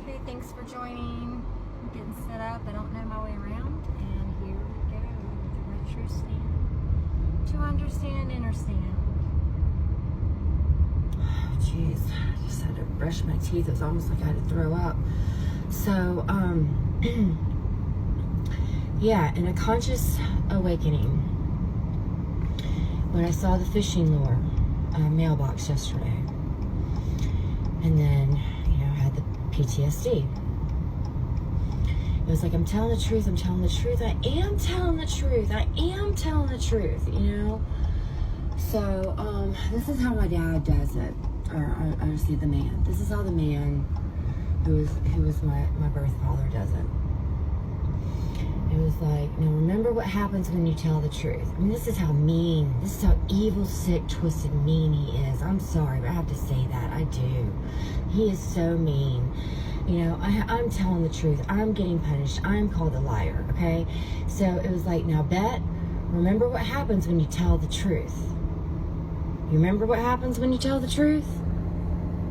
Hey, thanks for joining. I'm getting set up. I don't know my way around. And here we go. The retro stand. To understand, Innerstand. Jeez, I just had to brush my teeth. It was almost like I had to throw up. So, yeah, in a conscious awakening, when I saw the fishing lure mailbox yesterday, and then, I had the PTSD. It was like, I'm telling the truth, I'm telling the truth, I am telling the truth, I am telling the truth, So, this is how my dad does it, or I see the man. This is how the man who was my birth father does it. It was like, remember what happens when you tell the truth. I mean, this is how mean, this is how evil, sick, twisted, mean he is. I'm sorry, but I have to say that. I do. He is so mean. I'm telling the truth. I'm getting punished. I'm called a liar, okay? So it was like, now, Bet, remember what happens when you tell the truth. You remember what happens when you tell the truth?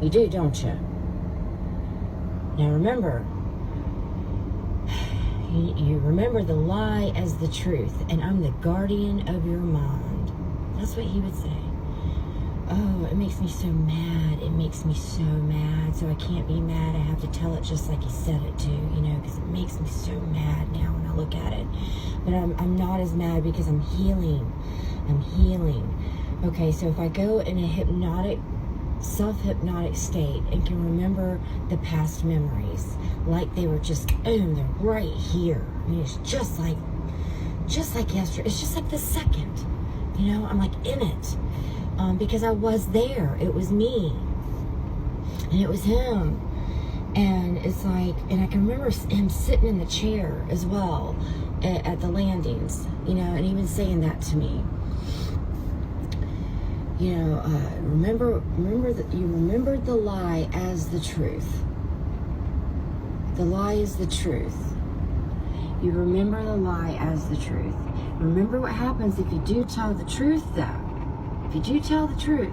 You do, don't you? Now, remember, you remember the lie as the truth, and I'm the guardian of your mind. That's what he would say. Oh, it makes me so mad. It makes me so mad. So I can't be mad. I have to tell it just like he said it to, because it makes me so mad now when I look at it. But I'm not as mad because I'm healing. I'm healing. Okay, so if I go in a self-hypnotic state and can remember the past memories like they were just, boom, they're right here. I mean, it's just like yesterday. It's just like the second, I'm like in it. Because I was there. It was me. And it was him. And it's like, and I can remember him sitting in the chair as well at the landings, and even saying that to me. Remember that you remembered the lie as the truth. The lie is the truth. You remember the lie as the truth. Remember what happens if you do tell the truth, though. If you do tell the truth,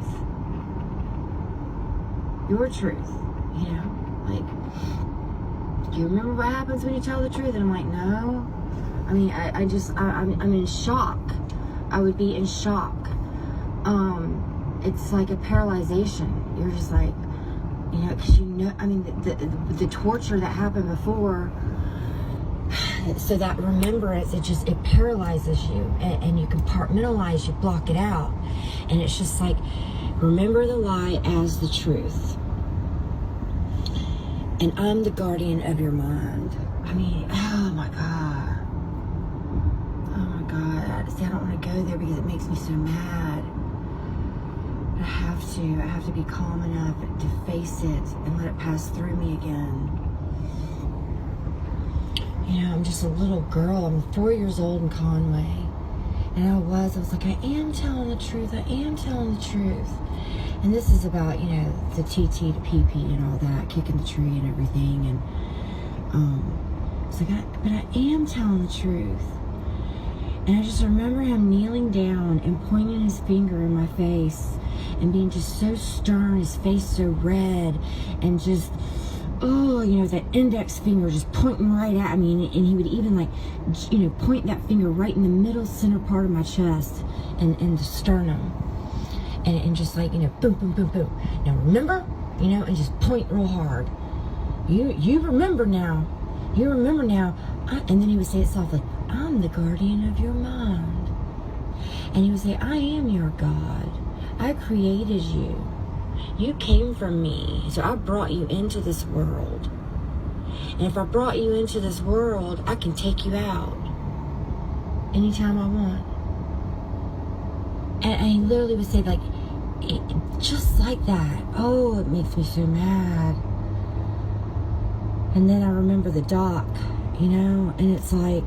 your truth, do you remember what happens when you tell the truth? And I'm like, no. I mean, I'm in shock. I would be in shock. It's like a paralyzation. You're just like, because the torture that happened before. So that remembrance, it paralyzes you, and you compartmentalize, you block it out, and it's just like, remember the lie as the truth, and I'm the guardian of your mind. I mean, oh my God, see, I don't want to go there because it makes me so mad. I have to be calm enough to face it and let it pass through me again. I'm just a little girl. I'm 4 years old in Conway. And I was like, I am telling the truth. I am telling the truth. And this is about, the TT to PP and all that, kicking the tree and everything. And it's like, but I am telling the truth. And I just remember him kneeling down and pointing his finger in my face and being just so stern, his face so red, and just, that index finger just pointing right at me, and he would even point that finger right in the middle center part of my chest and the sternum, and just boom, boom, boom, boom. Now remember, and just point real hard. You remember now. You remember now. And then he would say it softly, I'm the guardian of your mind. And he would say, I am your God. I created you. You came from me, so I brought you into this world. And if I brought you into this world, I can take you out anytime I want. And he literally would say, just like that. Oh, it makes me so mad. And then I remember the dock, and it's like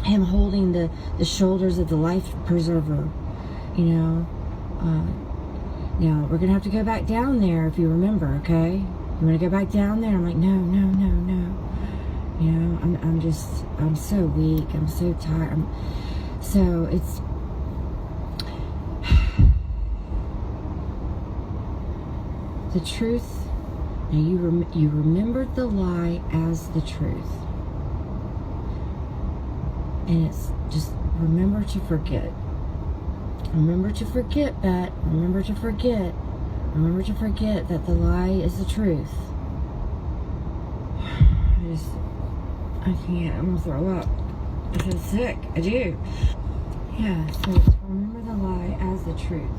him holding the shoulders of the life preserver, Now, we're going to have to go back down there if you remember, okay? You want to go back down there? I'm like, no. I'm so weak. I'm so tired. So it's... the truth Now you remembered the lie as the truth. And it's just remember to forget. Remember to forget that. Remember to forget. Remember to forget that the lie is the truth. I can't. I'm gonna throw up. I feel sick. I do. Yeah, so it's remember the lie as the truth.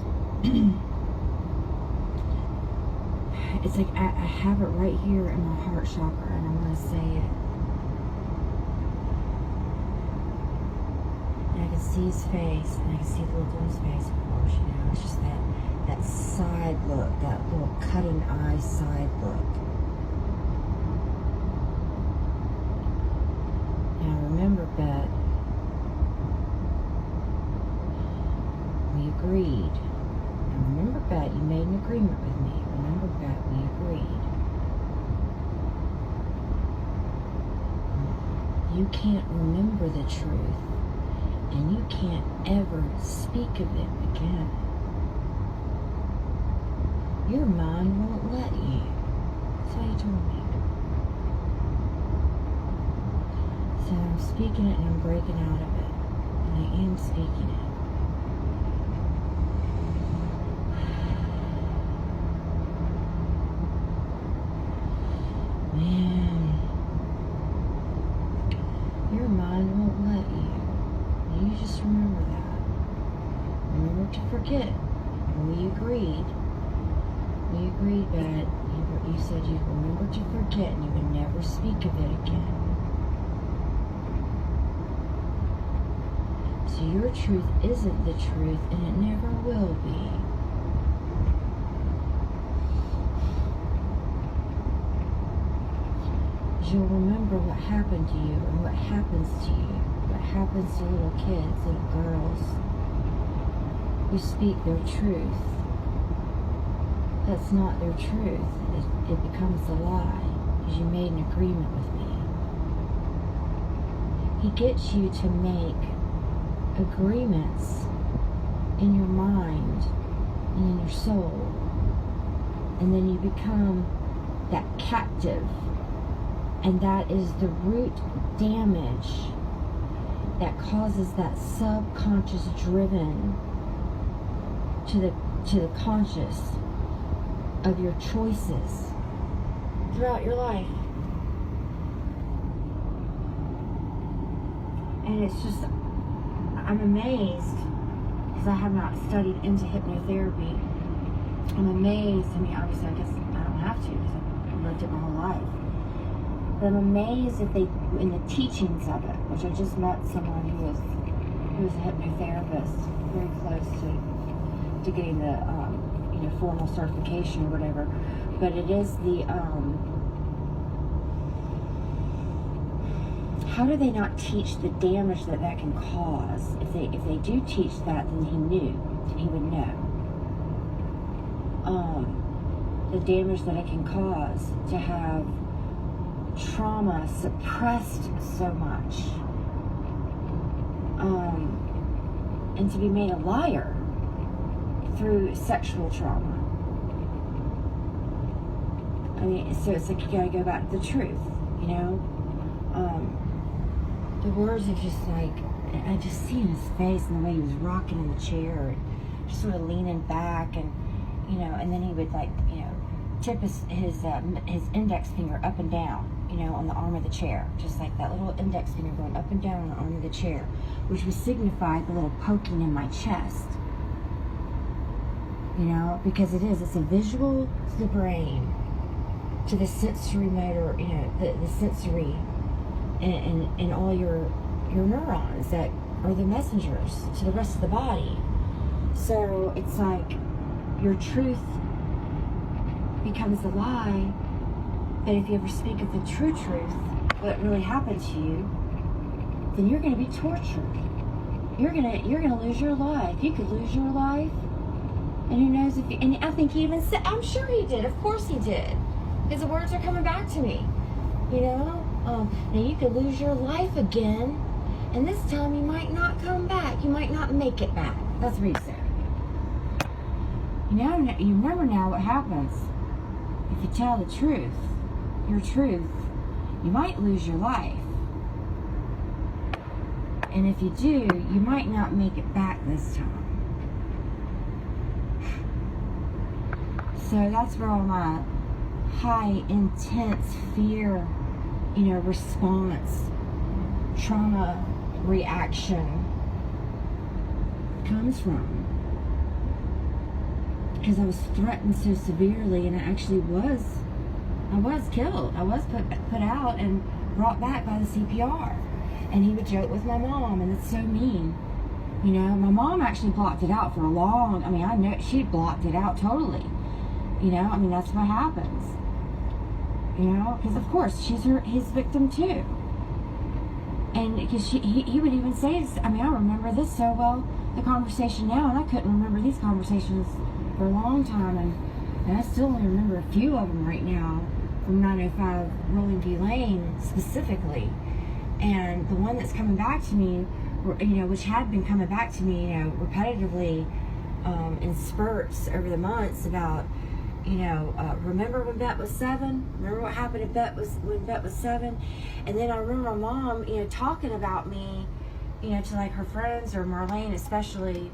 It's like I have it right here in my heart chakra, and I'm gonna say it. And I can see his face, and I can see the look on his face, of course, you know. It's just that side look, that little cutting eye side look. Now remember, Bet, we agreed. And remember, Bet, you made an agreement with me. Remember, Bet, we agreed. You can't remember the truth, and you can't ever speak of it again. Your mind won't let you. That's what you told me. So I'm speaking it and I'm breaking out of it. And I am speaking it. Man. Your mind won't let you. You just remember that. Remember to forget. And we agreed. We agreed that you said you'd remember to forget and you would never speak of it again. So your truth isn't the truth, and it never will be. You'll remember what happened to you and what happens to you, what happens to little kids, little girls who speak their truth. That's not their truth. It becomes a lie because you made an agreement with me. He gets you to make agreements in your mind and in your soul, and then you become that captive, and that is the root damage that causes that subconscious driven to the conscious of your choices throughout your life. And it's just, I'm amazed, because I have not studied into hypnotherapy. I'm amazed. I mean, obviously, I guess I don't have to, because I've lived it my whole life. But I'm amazed if they, in the teachings of it, which I just met someone who was a hypnotherapist, very close to getting the formal certification or whatever. But it is the how do they not teach the damage that can cause? If they do teach that, then he would know the damage that it can cause to have trauma suppressed so much, and to be made a liar through sexual trauma. I mean, so it's like you gotta go back to the truth, you know? The words of just like, I just see in his face and the way he was rocking in the chair, and just sort of leaning back, and, you know, and then he would like, you know, tip his index finger up and down, you know, on the arm of the chair, just like that little index finger going up and down on the arm of the chair, which would signify the little poking in my chest. You know, because it's a visual to the brain, to the sensory motor, you know, the sensory, and all your neurons that are the messengers to the rest of the body. So it's like your truth becomes a lie, but if you ever speak of the true truth, what really happened to you, then you're going to be tortured. You're gonna lose your life. You could lose your life. And who knows if, and I think he even said, I'm sure he did, of course he did. Because the words are coming back to me, you know? Now you could lose your life again, and this time you might not come back. You might not make it back. That's what he said. You know, you remember now what happens if you tell the truth, your truth, you might lose your life. And if you do, you might not make it back this time. So that's where all my high, intense fear, response, trauma reaction comes from. Because I was threatened so severely, and I actually was killed. I was put out and brought back by the CPR. And he would joke with my mom, and it's so mean. My mom actually blocked it out for a long, I know she blocked it out totally. That's what happens. Because of course she's his victim too. And because he would even say this, I remember this so well, the conversation now, and I couldn't remember these conversations for a long time, and I still only remember a few of them right now from 905 Rolling V Lane specifically. And the one that's coming back to me, which had been coming back to me, repetitively in spurts over the months about, remember when Bet was 7? Remember what happened when Bet was 7? And then I remember my mom, talking about me, to like her friends or Marlene especially.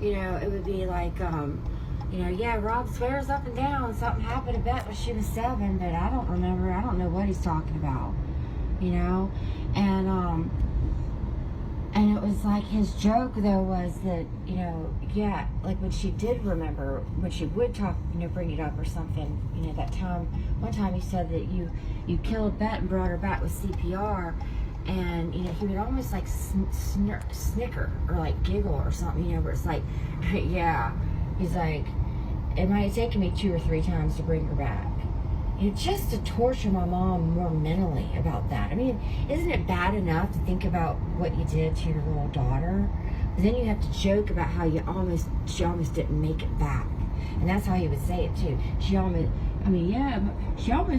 It would be like, yeah, Rob swears up and down something happened to Bet when she was 7, but I don't remember. I don't know what he's talking about. And it was like his joke though was that, yeah, like when she did remember, when she would talk, bring it up or something, that time, one time he said that you killed Bet and brought her back with CPR, and, he would almost like snicker or like giggle or something, where it's like, yeah, he's like, it might have taken me 2 or 3 times to bring her back. Just to torture my mom more mentally about that. Isn't it bad enough to think about what you did to your little daughter? But then you have to joke about how she almost didn't make it back. And that's how he would say it too. She almost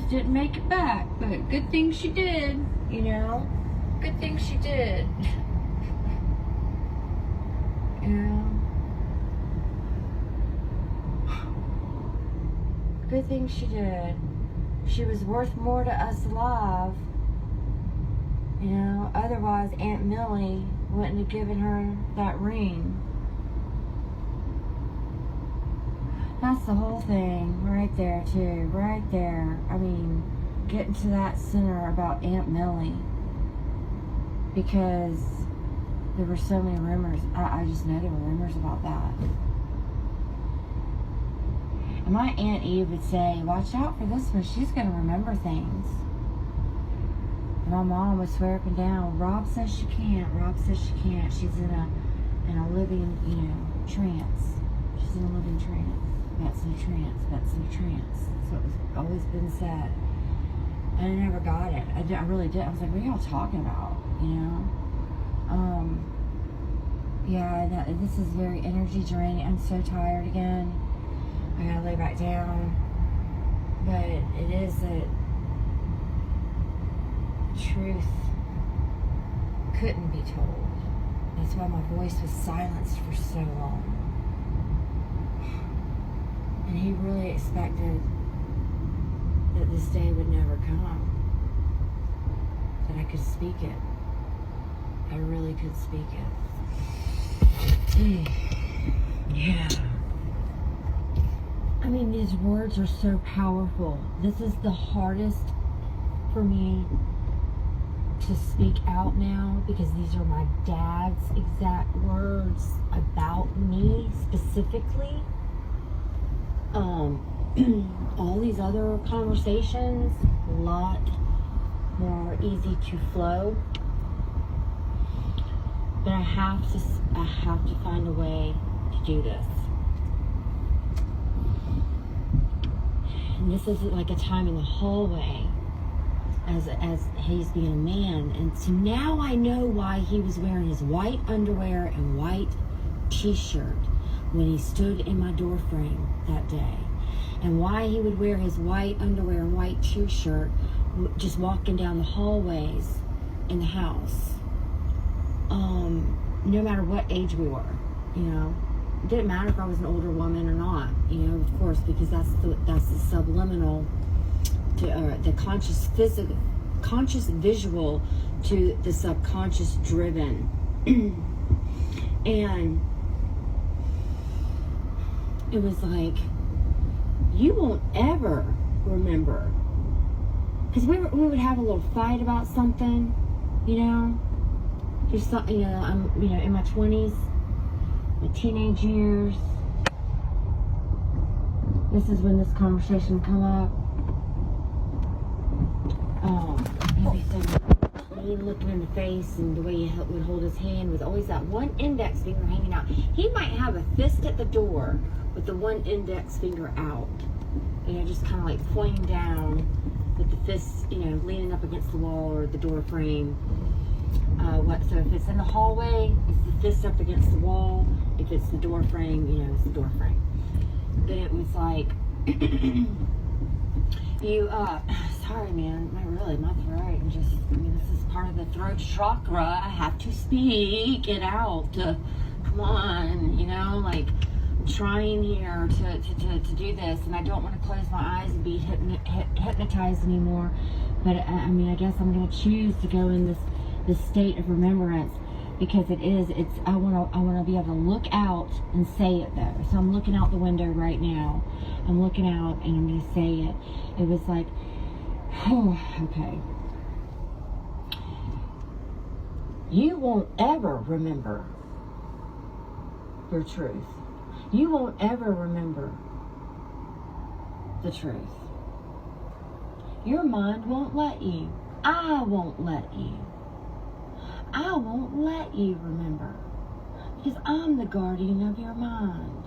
didn't make it back, but good thing she did, Good thing she did. Good thing she did. She was worth more to us alive. Otherwise Aunt Millie wouldn't have given her that ring. That's the whole thing right there too, right there. Getting to that center about Aunt Millie. Because there were so many rumors. I just know there were rumors about that. And my Aunt Eve would say, watch out for this one, she's going to remember things. And my mom would swear up and down, Rob says she can't, Rob says she can't. She's in a living, trance. She's in a living trance. That's in a trance, that's in a trance. So it's always been said. And I never got it. I really did. I was like, what are y'all talking about? Yeah, this is very energy draining. I'm so tired again. I gotta lay back down. But it is that truth couldn't be told. That's why my voice was silenced for so long. And he really expected that this day would never come. That I could speak it. I really could speak it. Yeah. These words are so powerful. This is the hardest for me to speak out now because these are my dad's exact words about me specifically. All these other conversations, a lot more easy to flow. But I have to find a way to do this. And this is like a time in the hallway as he's being a man. And so now I know why he was wearing his white underwear and white t-shirt when he stood in my door frame that day. And why he would wear his white underwear and white t-shirt just walking down the hallways in the house. No matter what age we were, didn't matter if I was an older woman or not, you know, of course, because that's the subliminal to the conscious visual to the subconscious driven. And it was like, you won't ever remember, because we would have a little fight about something, you know, just something, you know, I'm, you know, in my 20s, my teenage years. This is when this conversation come up. Me looking in the face, and the way he would hold his hand with always that one index finger hanging out. He might have a fist at the door with the one index finger out, you know, just kind of like pointing down with the fist, you know, leaning up against the wall or the door frame. So if it's in the hallway, it's the fist up against the wall. If it's the door frame, you know, it's the door frame. But it was like, sorry man, my throat, and just, I mean, this is part of the throat chakra. I have to speak it out. Come on, you know, like, I'm trying here to do this, and I don't want to close my eyes and be hypnotized anymore. But I mean, I guess I'm going to choose to go in this state of remembrance, because I want to be able to look out and say it though. So I'm looking out the window right now. I'm looking out and I'm going to say it. It was like, oh, okay. You won't ever remember your truth. You won't ever remember the truth. Your mind won't let you. I won't let you. I won't let you remember, because I'm the guardian of your mind.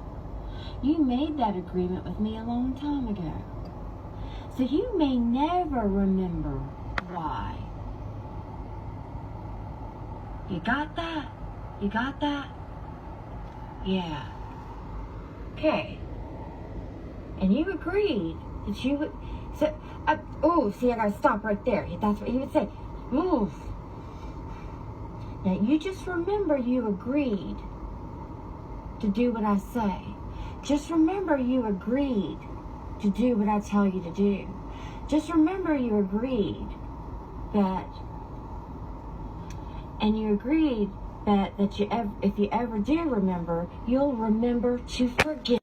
You made that agreement with me a long time ago. So you may never remember why. You got that? You got that? Yeah. Okay. And you agreed that you would... So, I gotta stop right there. That's what he would say. Move. Now, you just remember you agreed to do what I say. Just remember you agreed to do what I tell you to do. Just remember you agreed that, and you agreed that if you ever do remember, you'll remember to forget.